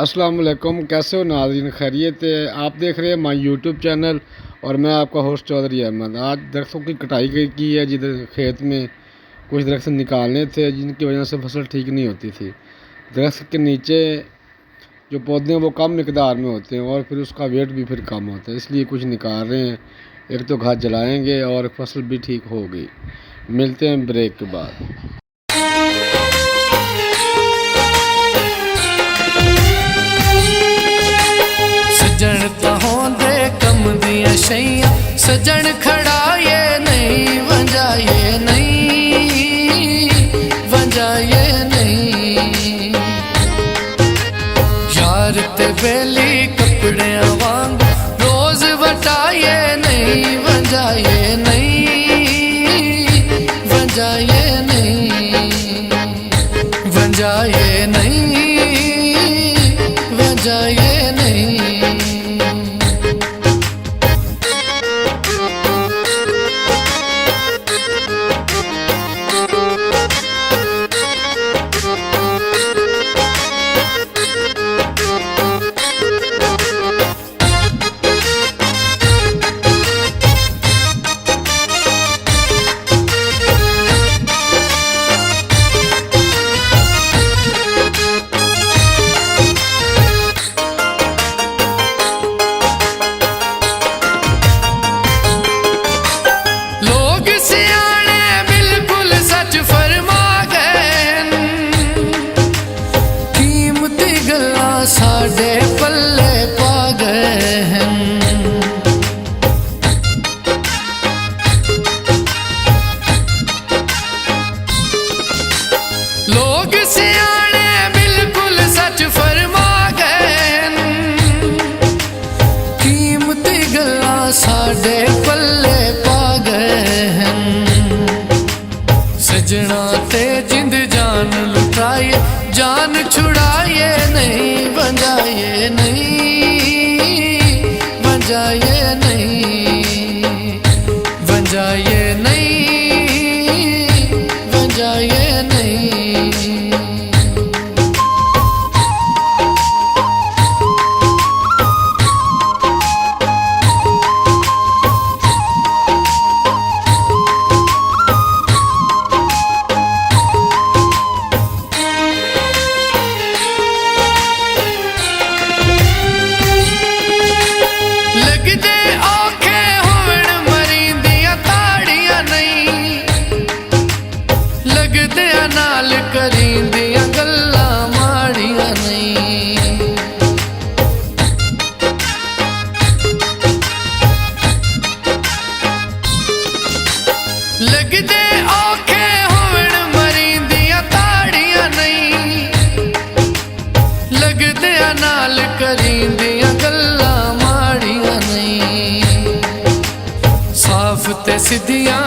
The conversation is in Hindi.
अस्सलाम वालेकुम। कैसे हो नाज़रीन? खैरियत है? आप देख रहे हैं माय यूट्यूब चैनल और मैं आपका होस्ट चौधरी अहमद। आज दरख्तों की कटाई की है, जिधर खेत में कुछ दरख्त निकालने थे जिनकी वजह से फसल ठीक नहीं होती थी। दरख्त के नीचे जो पौधे हैं वो कम मिकदार में होते हैं और फिर उसका वेट भी फिर कम होता है, इसलिए कुछ निकाल रहे हैं। एक तो घास जलाएँगे और फसल भी ठीक होगी। मिलते हैं ब्रेक के बाद। सजन तो होंदे कम दियां शैयां, सजन खड़ा ये नहीं वंजा ये नहीं वंजा ये नहीं। यार ते बेली कपड़ियां वांग रोज वटाए नहीं वंजा ये नहीं वंजा ये नहीं वंजा ये नहीं वंजा ये नहीं। साडे पल्ले पा गए हैं, लोग सियाने बिल्कुल सच फरमा गए हैं। कीमती गल्ला साडे पल्ले पा गए हैं। सजना ते जिंद जान लुटाए जान छुड़ाए नहीं वंजाए नहीं वंजाए नहीं वंजाए नहीं वंजाए नहीं। नाल करींदियां गल्लां माड़ियां नहीं, लगदे औखे होवण मरींदियां ताड़ियां नहीं। लगदे नाल करींदियां गल्लां माड़ियां नहीं। साफ ते सिद्धियां